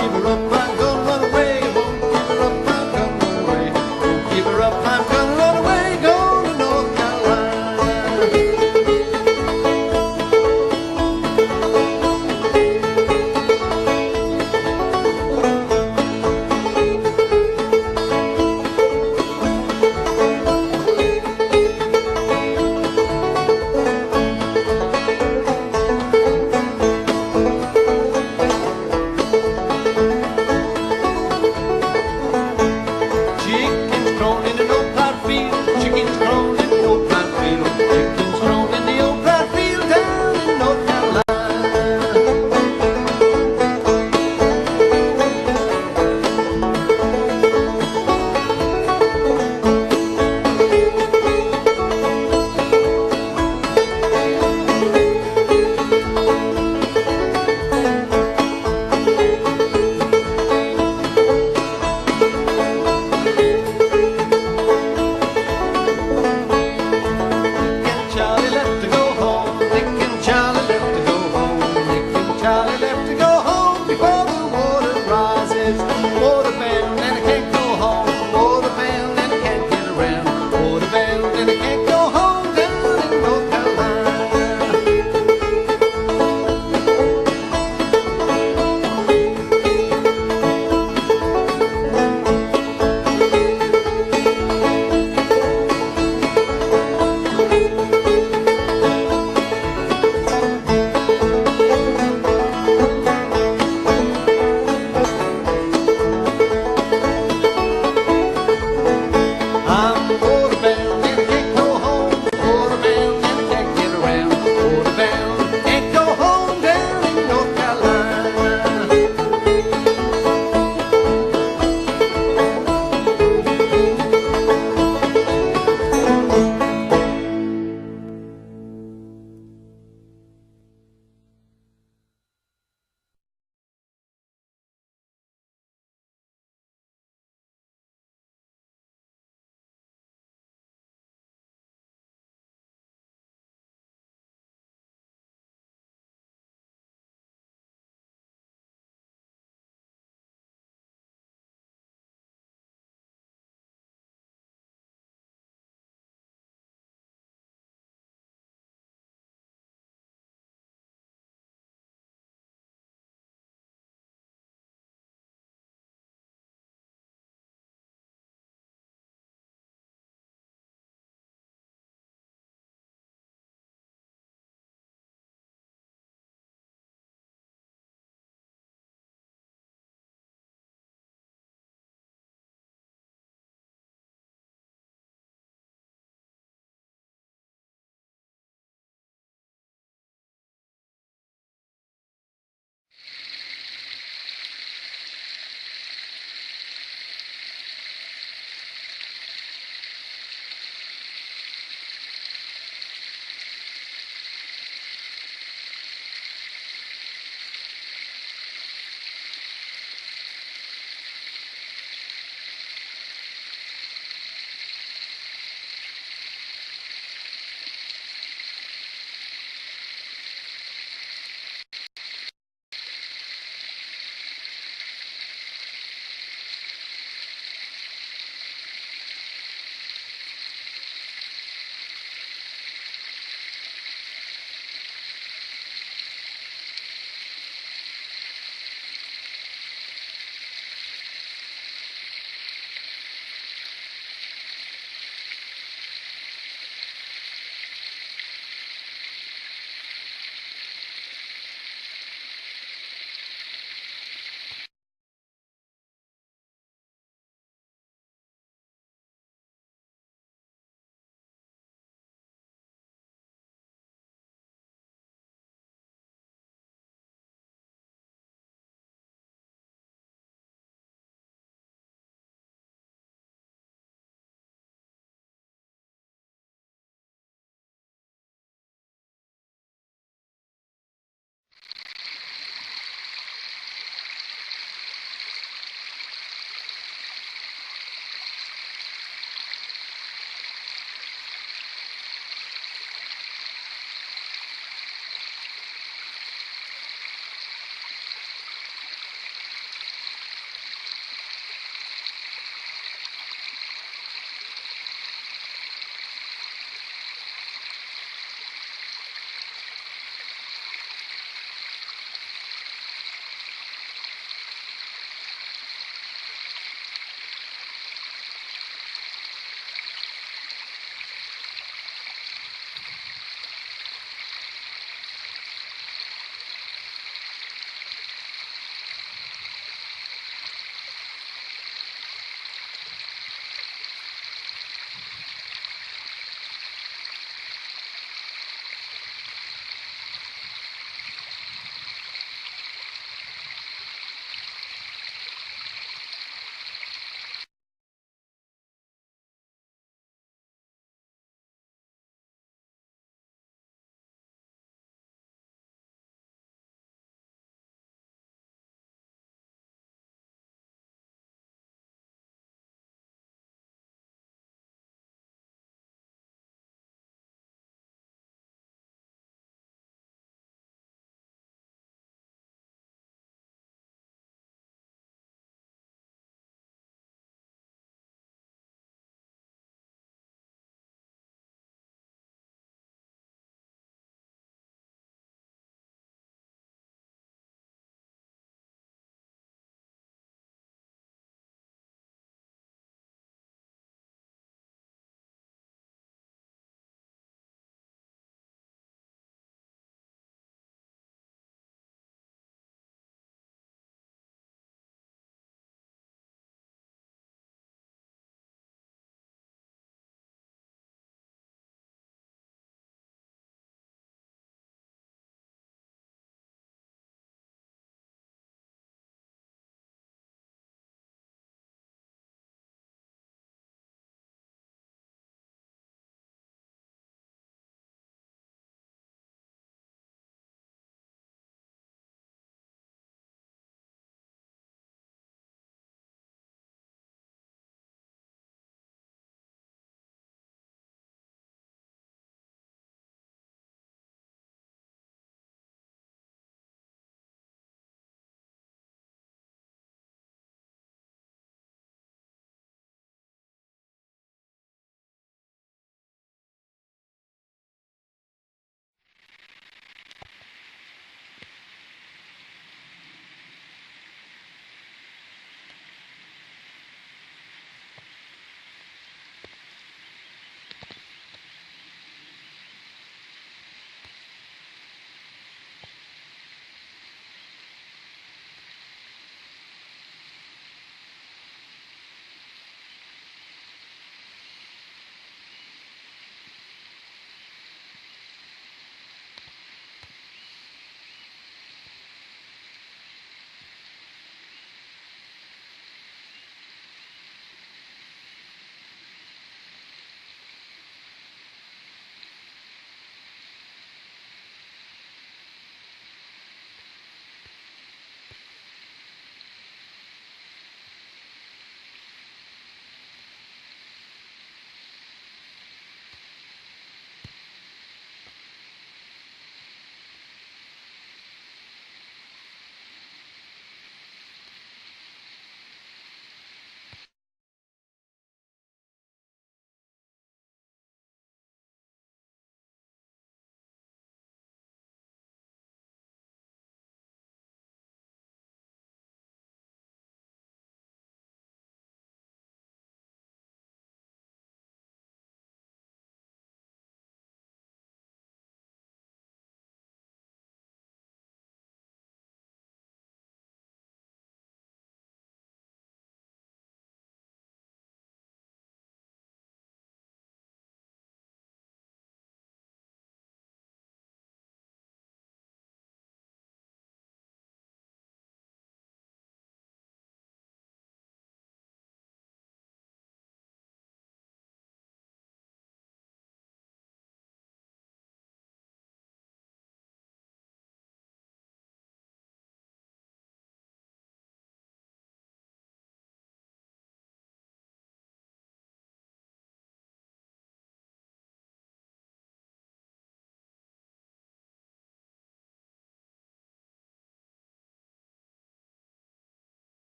keep her up, I'm gonna run away. Won't keep her up, I'm gonna run away. Won't keep her up, I'm gonna run away. Going to North Carolina.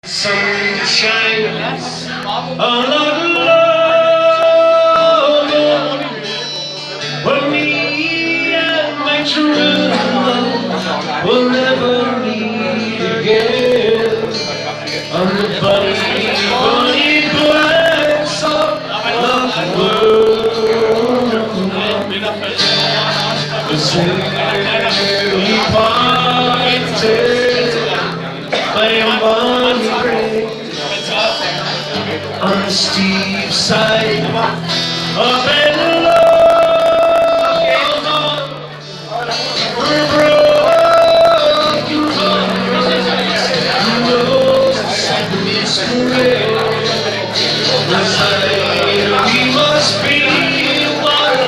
sun shines on our love. When me and my true love will never meet again. On the bunny blacks of the world, the same we parted by a money grave on the steep side of an we're broken we must be one.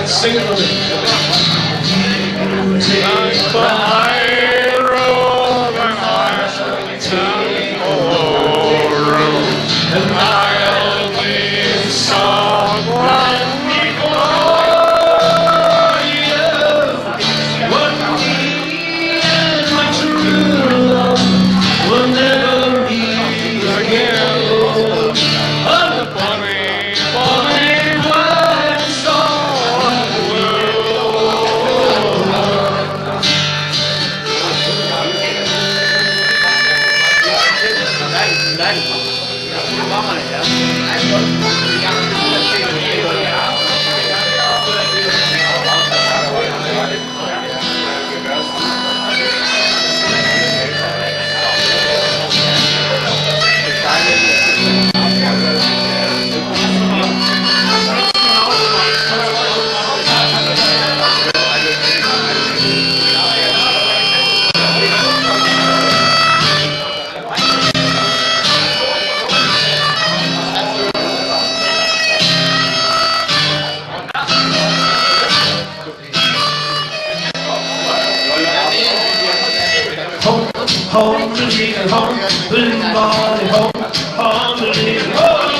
Sing it with me. Take the high road and I'll take the low road, and I'll be someone before you. What me and my true love will never meet again. On the bunny black star home, home, little home, little body home, home, little body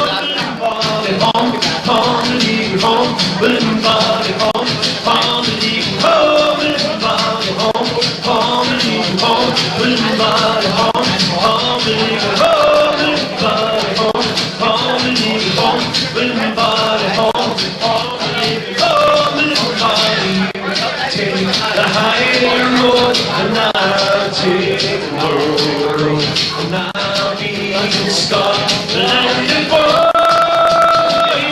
home, home, little home, little body home, home, little home, little body home, home, little home, little body home, home, little home, little body home, home, little home, little body home, home, little home, little body. Take the higher road and I'll take the low road, and I'll be in Scotland for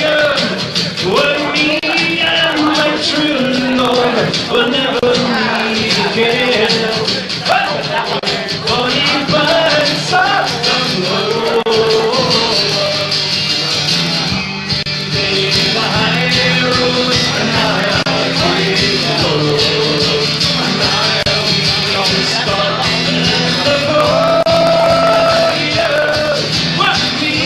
you. When me and my true love will never meet again. Bunny blacks of the road. Take the higher road and I'll take the low road, and I'll be in Scotland for you. What me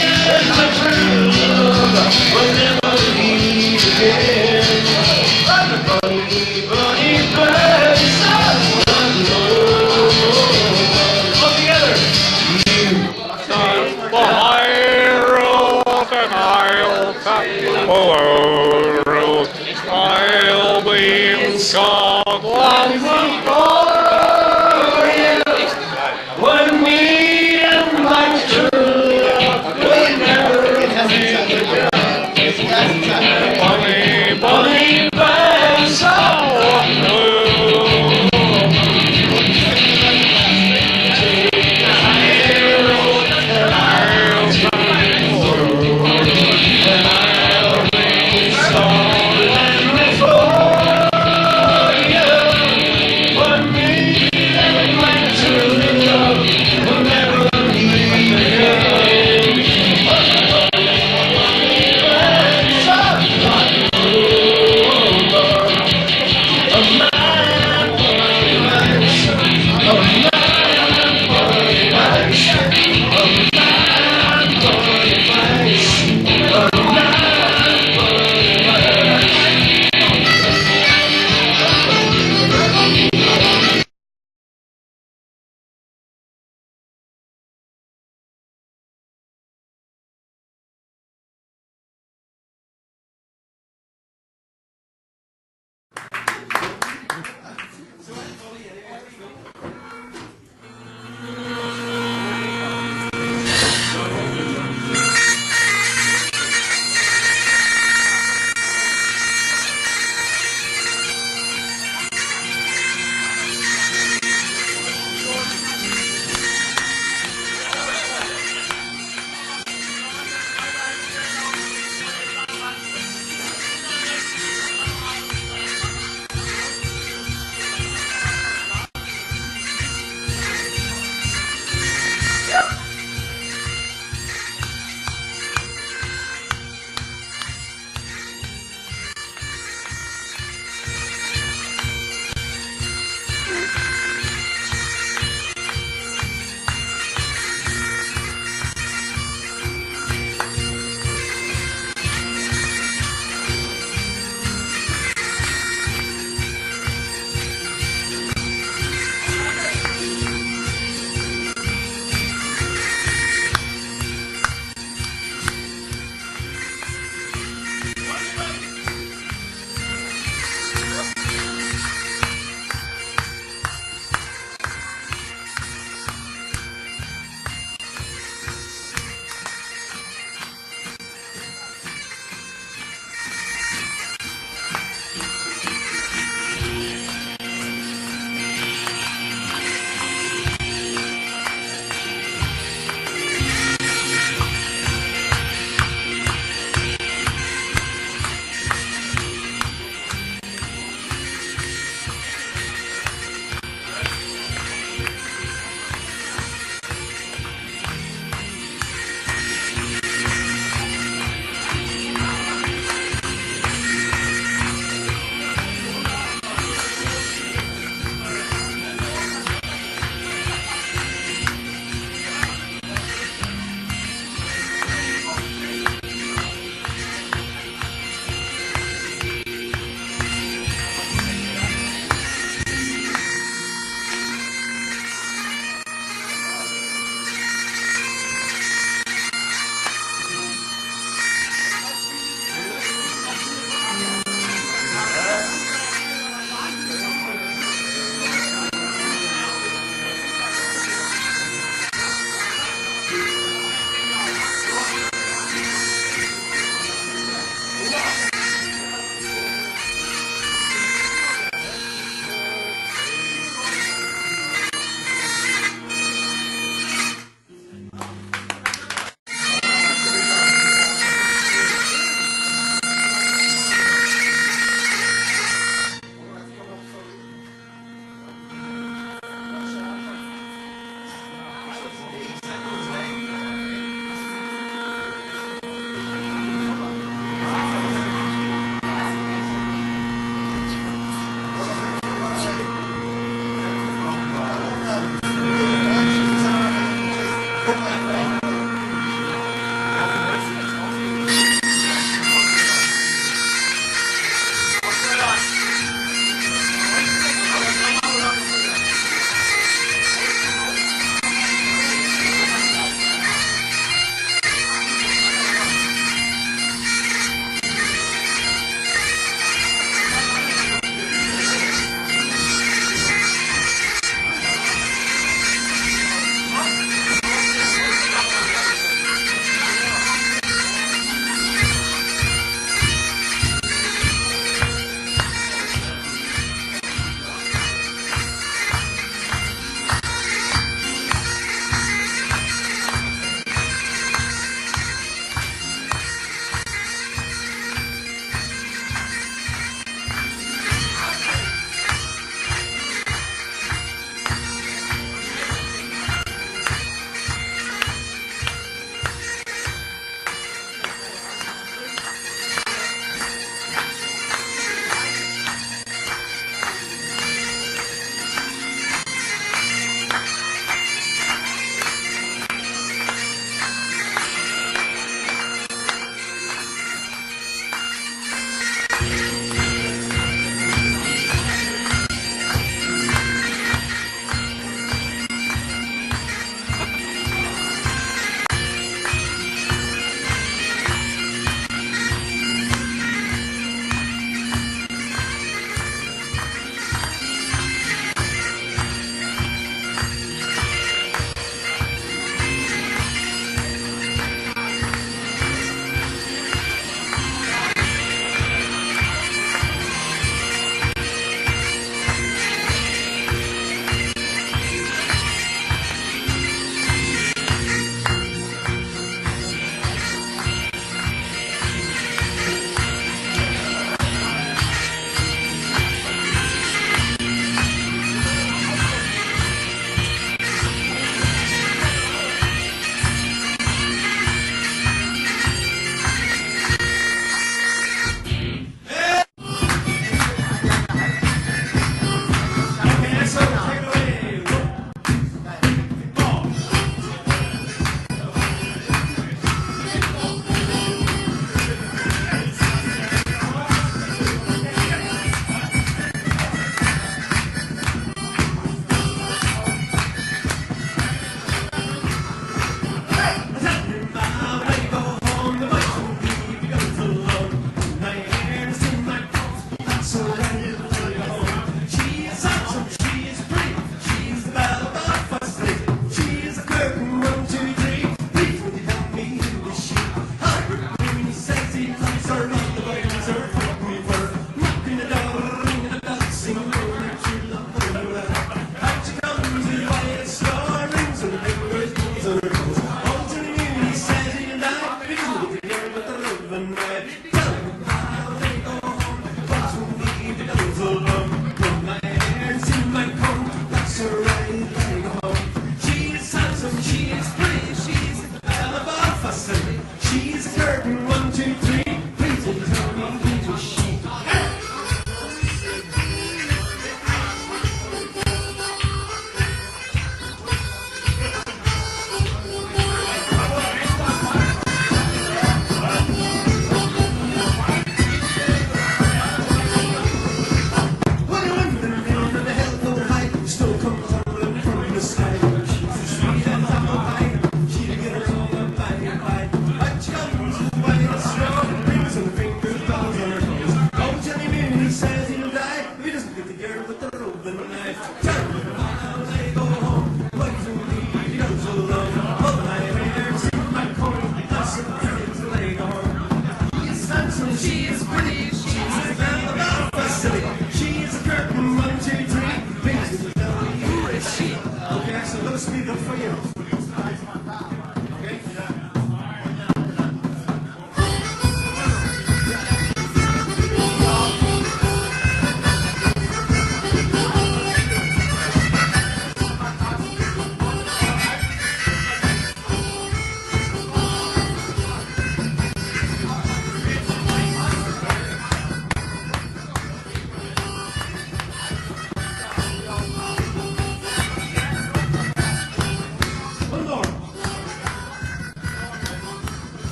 and my true love will never meet again. Bunny blacks of the road. All together. You take the high road and I'll take the low road. I'll be in Scotland for you. When me and my true love will never meet again. Bunny blacks of the road. Take the high road and I'll take the low road, and I'll be in Scotland for you. When be good for you.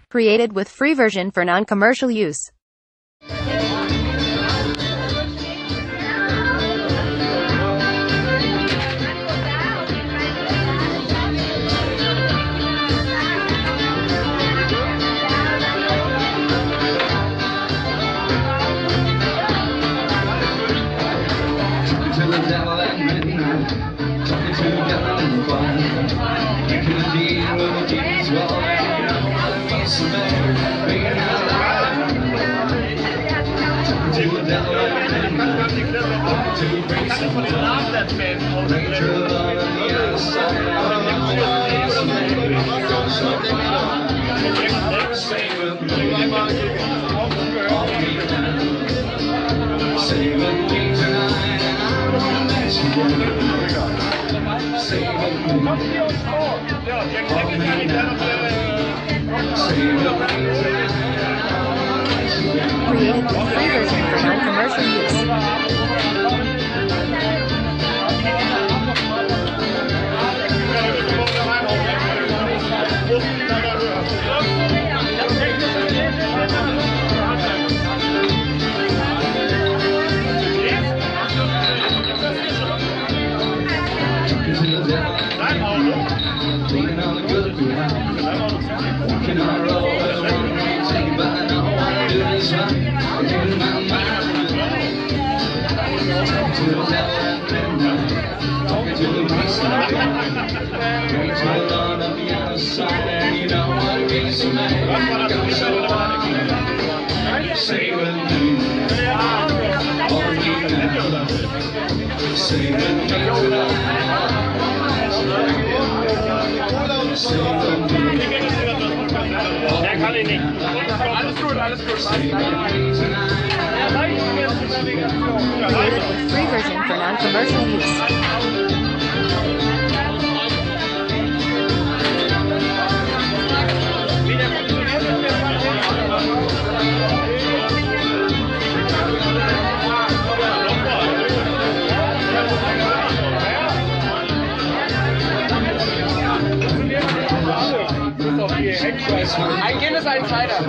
Created with free version for non-commercial use. To the devil at midnight, talking to God in the fire. Making a deal with the deeds, well, you know what it means to me, being alive. Talking to the devil at midnight, talking to the priest of the time. Ranger of love on the other side, I know what it means to me, don't slow down. Stay with me, hold me down. Stay with me tonight, and I won't let you go. Stay with me, hold me down. Stay with me tonight, and I won't let you go. Created with free version for non-commercial use. Leaning on the good behind, walking on a road where the one can't take by. I know what I do is right, I do my mind. Talking to the devil at midnight, talking to the beast of the night. Going to the Lord on the other side, and you know what it means to me. Go so on, stay with me, hold me down. Stay with me tonight. Der kann ich nicht. Alles gut, alles gut. Created with free version for non-commercial use. Ein Kind ist ein Cider.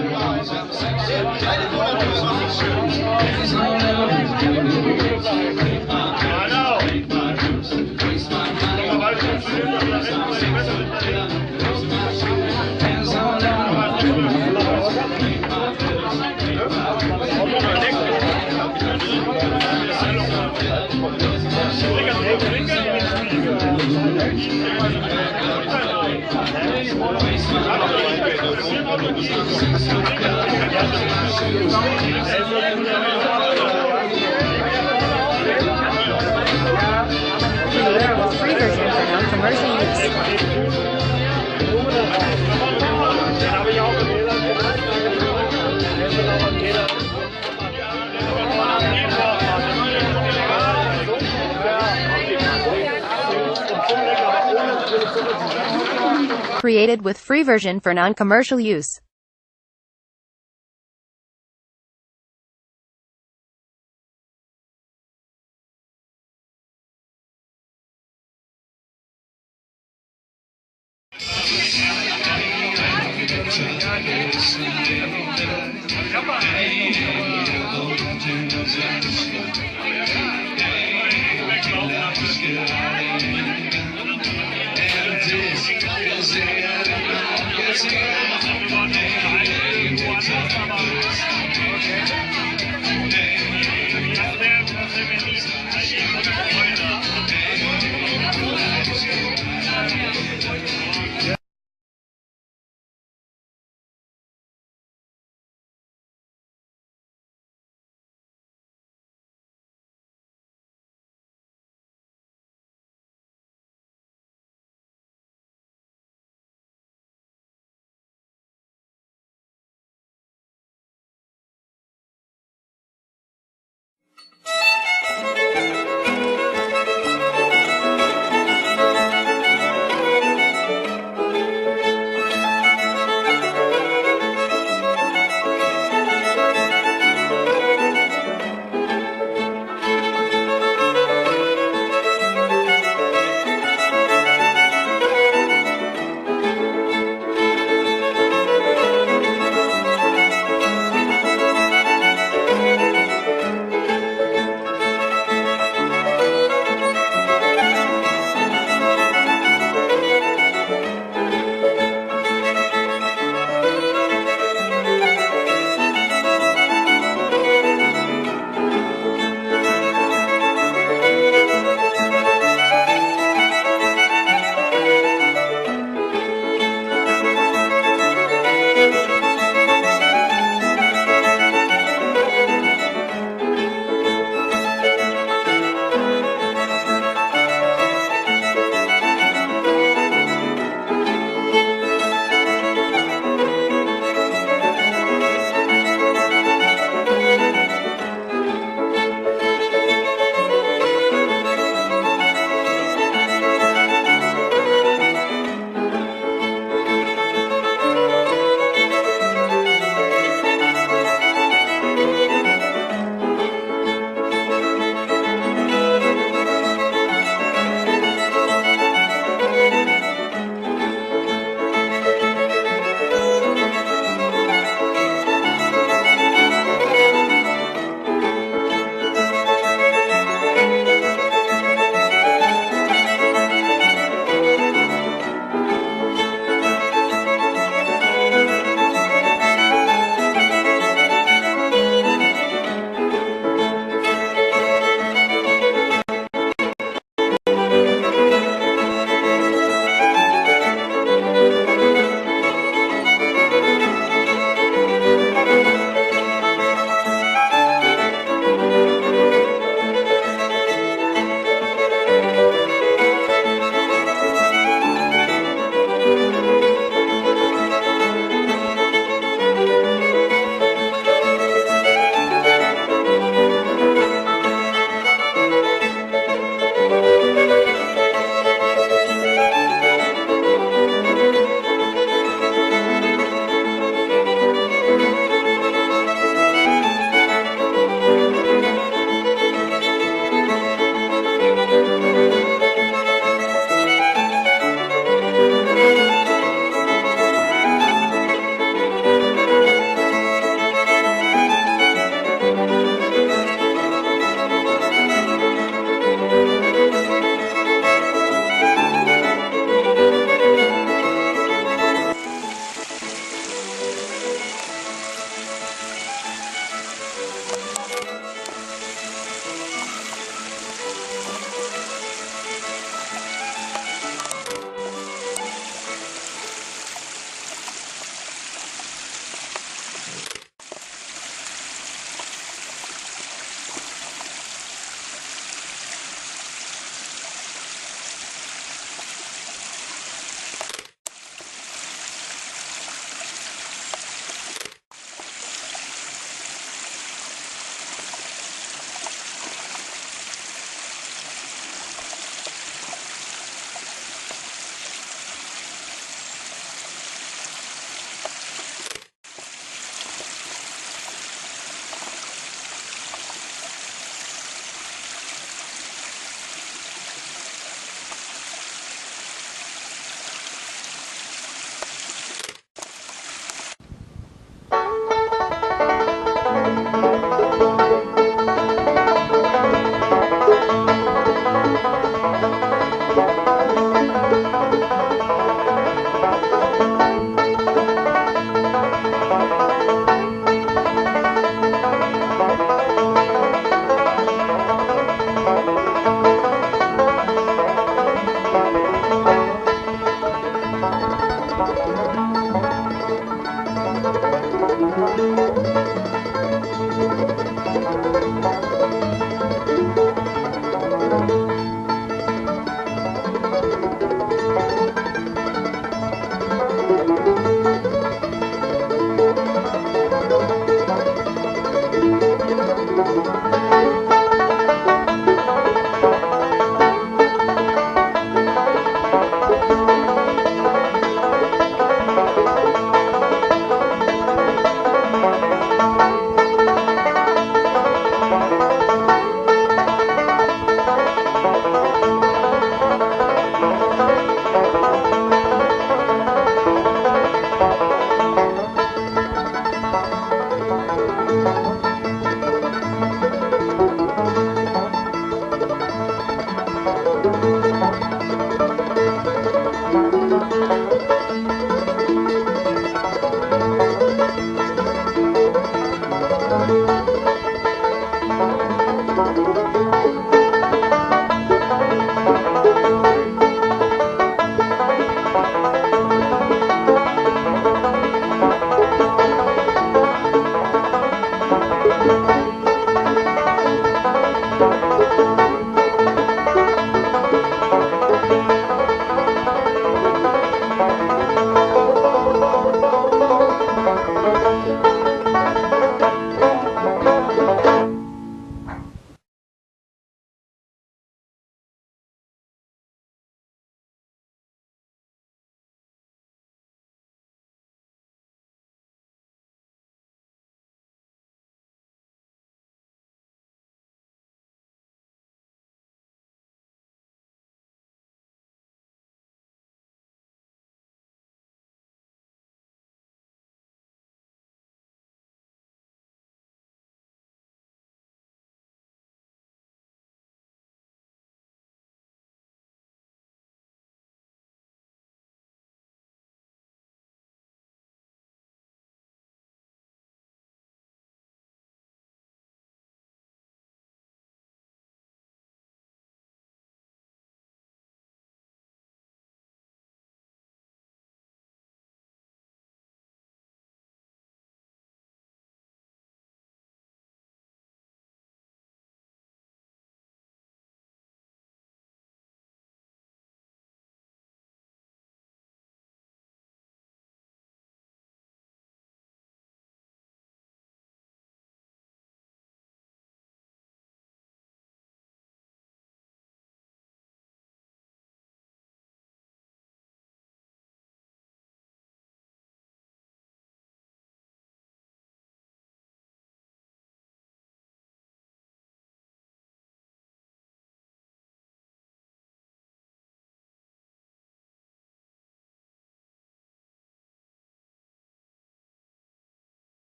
Created with free version for non-commercial use. Created with free version for non-commercial use.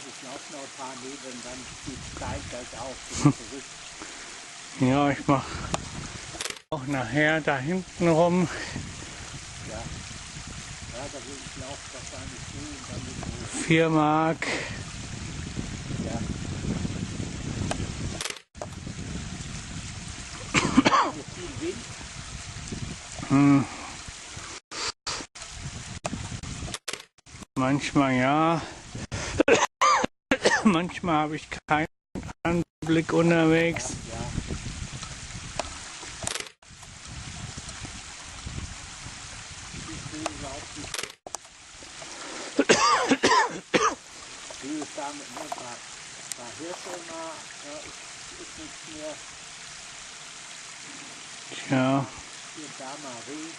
Ich laufe noch ein paar Meter und dann geht steil bergauf und zurück. Ja, ich mach auch nachher da hinten rum. Ja, da will ich laufe wahrscheinlich so und dann mit hoch. 4 Mark. Ja. Hier viel Wind. Hm. Manchmal ja. Manchmal habe ich keinen Anblick unterwegs. Ja. Ich will überhaupt nicht. Früher da mit ein paar Hirsche immer, ist nichts mehr. Tja. Hier da mal Reh.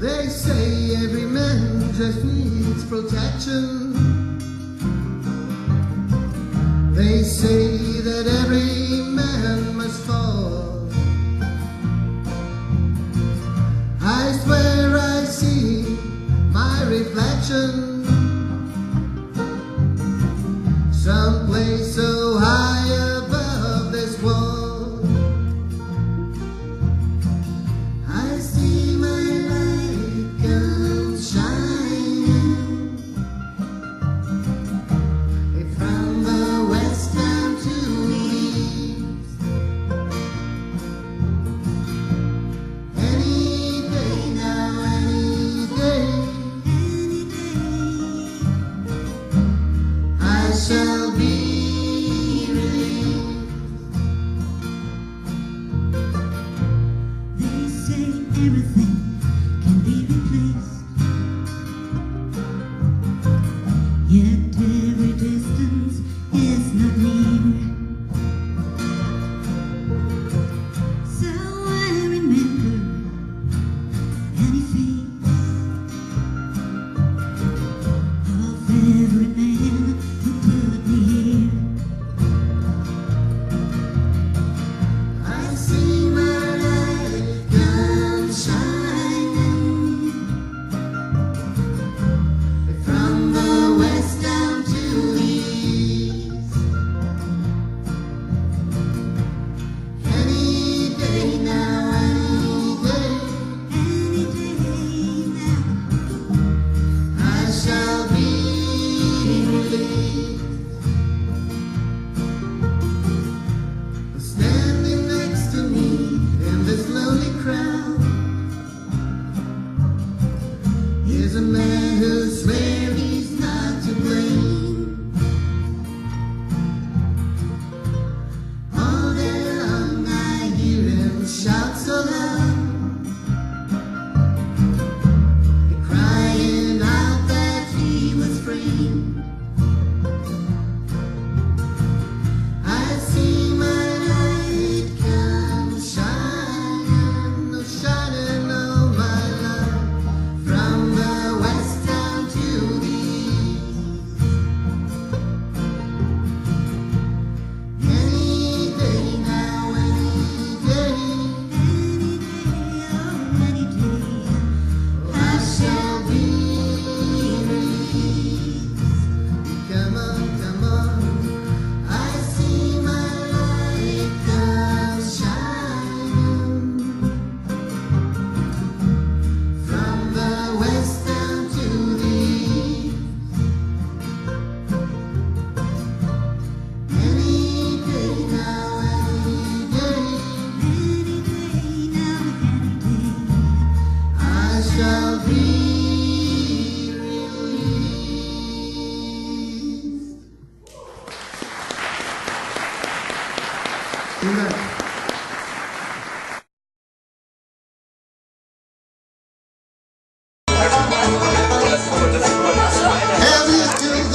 They say every man just needs protection. They say that every man must fall. I swear I see my reflection someplace so high above this wall. I see my light come shining from the west down to the east. Any day now, any day, I shall be relieved. They say everything can be replaced, yet every distance is not near. So I remember any face of every man who put me here. I see my light come shining from the west down to the east. Any day now, any day, Now I shall be relieved. Standing next to me in this lonely crowd is a man who swears he's not to blame. All day long I hear him shout so loud, crying out that he was free. I see my light come shining, oh, shining all my life from the west down to the east. Any day now, any day, any day, I shall be released. Come on, come on. I see my light come shining from the west down to the east. Any day now, any day, I shall be released. Amen. Have you still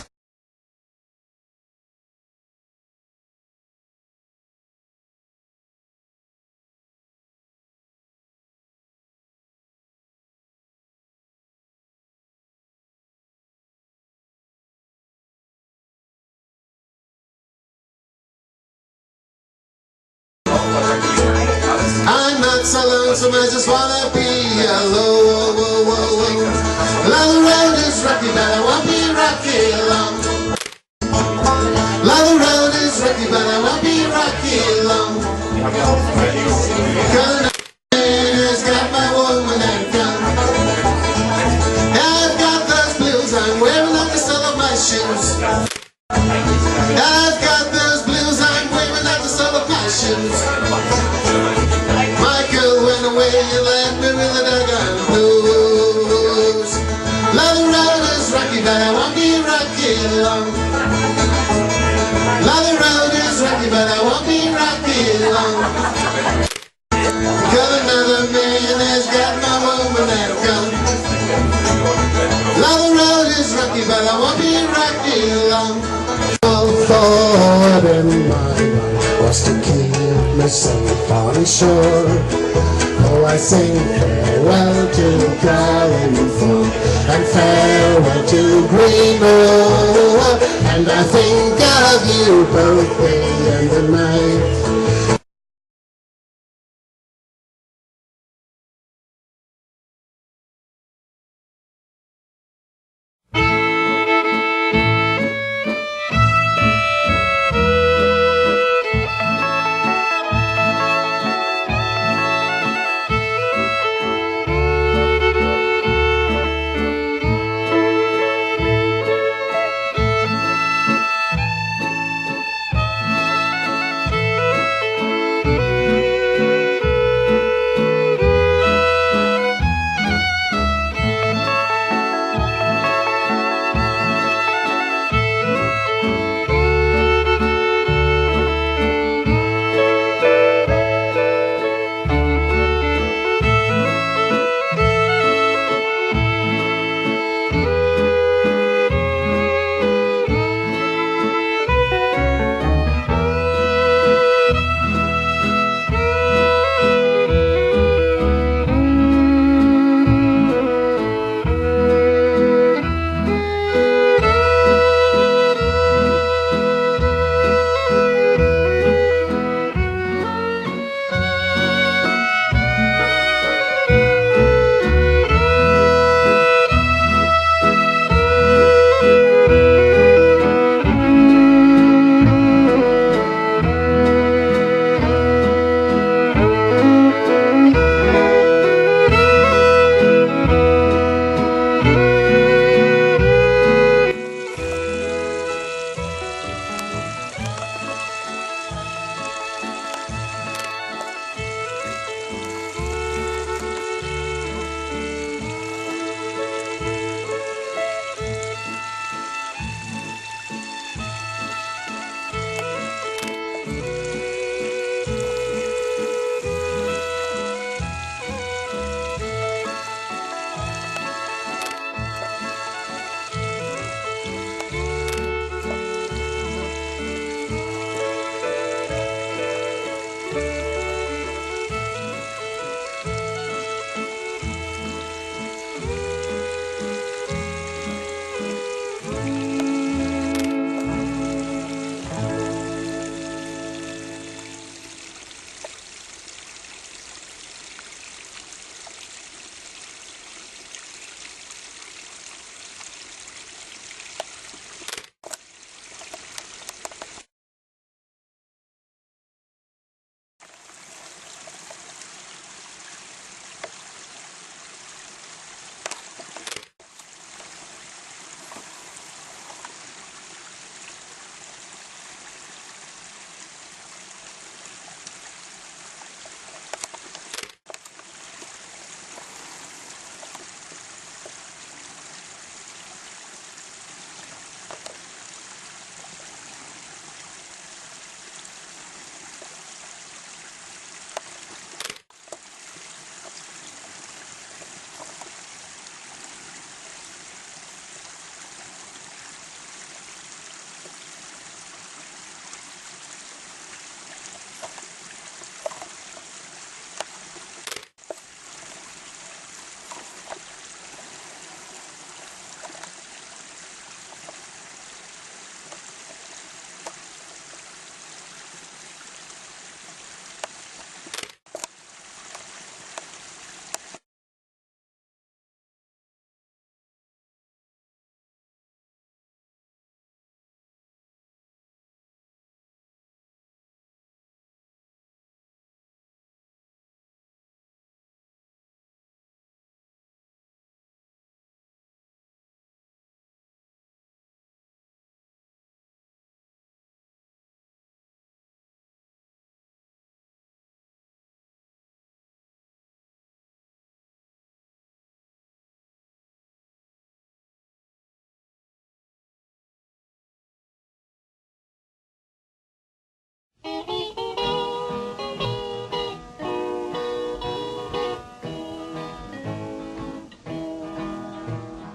I'm not so lonesome, I just wanna be alone. Long road is rocky, but I won't be rocky long. Long road is rocky, but I won't be rocky long. Cause has got my woman and gun. I've got those blues, I'm wearing at the sole of my shoes. I've got those blues, I'm waving at the sole of my shoes. My girl went away and left me with the daggone blues. Long road is rocky, but I won't be rocky long. Long road is rocky, but I won't be rocky long. Cause another man has got my woman and gun. Long road is rocky, but I won't be rocky long. Thought in my mind was to keep me safe on shore. Oh, I sing farewell to God. to dream of, and I think of you both day and the night.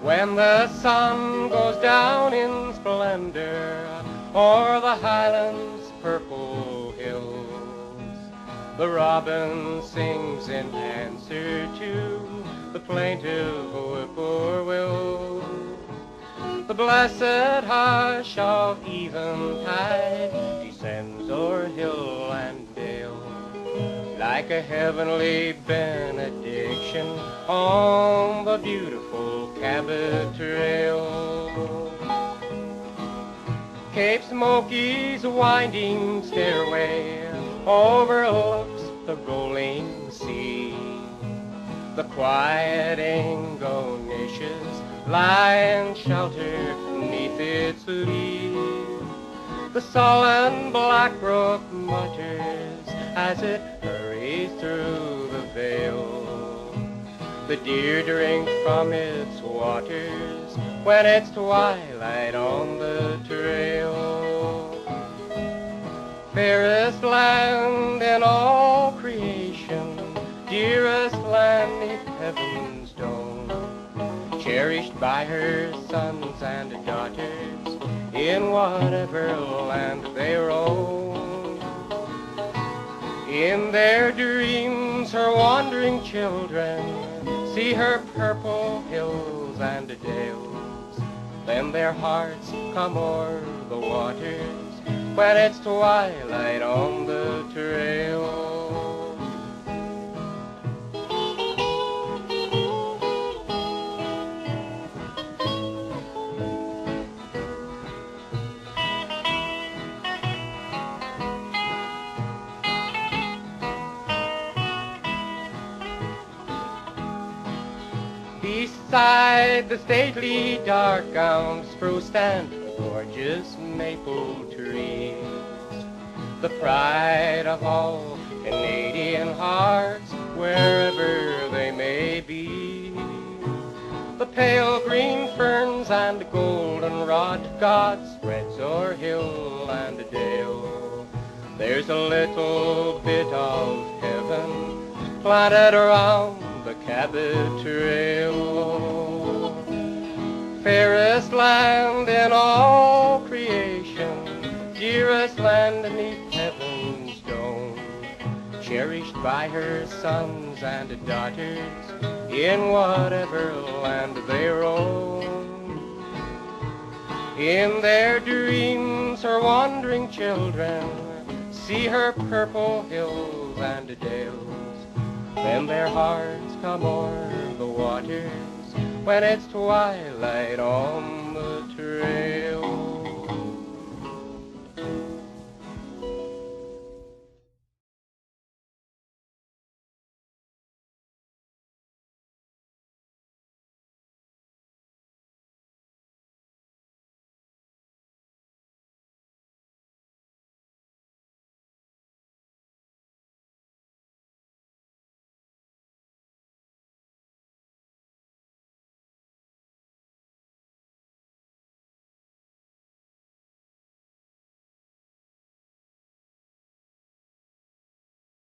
When the sun goes down in splendor o'er the highlands' purple hills, the robin sings in answer to the plaintive whippoorwill. The blessed hush of eventide descends o'er hill and dale, like a heavenly benediction on the beautiful Cabot Trail. Cape Smoky's winding stairway overlooks the rolling sea. The quiet Angoniches lie in shelter neath its lee. The sullen Black Brook mutters as it hurries through the vale. The deer drink from its waters when it's twilight on the trail. Fairest land in all creation, dearest land 'neath heaven's dome, cherished by her sons and daughters in whatever land they roam. In their dreams her wandering children see her purple hills and dales. Then their hearts come o'er the waters when it's twilight on the trail. Beside the stately dark-gowned spruce stand gorgeous maple trees, the pride of all Canadian hearts wherever they may be. The pale green ferns and goldenrod God spreads o'er hill and dale. There's a little bit of heaven planted around the Cabot Trail. Fairest land in all creation, dearest land beneath heaven's dome, cherished by her sons and daughters in whatever land they roam. In their dreams her wandering children see her purple hills and dales. Then their hearts come o'er the waters when it's twilight on the trail.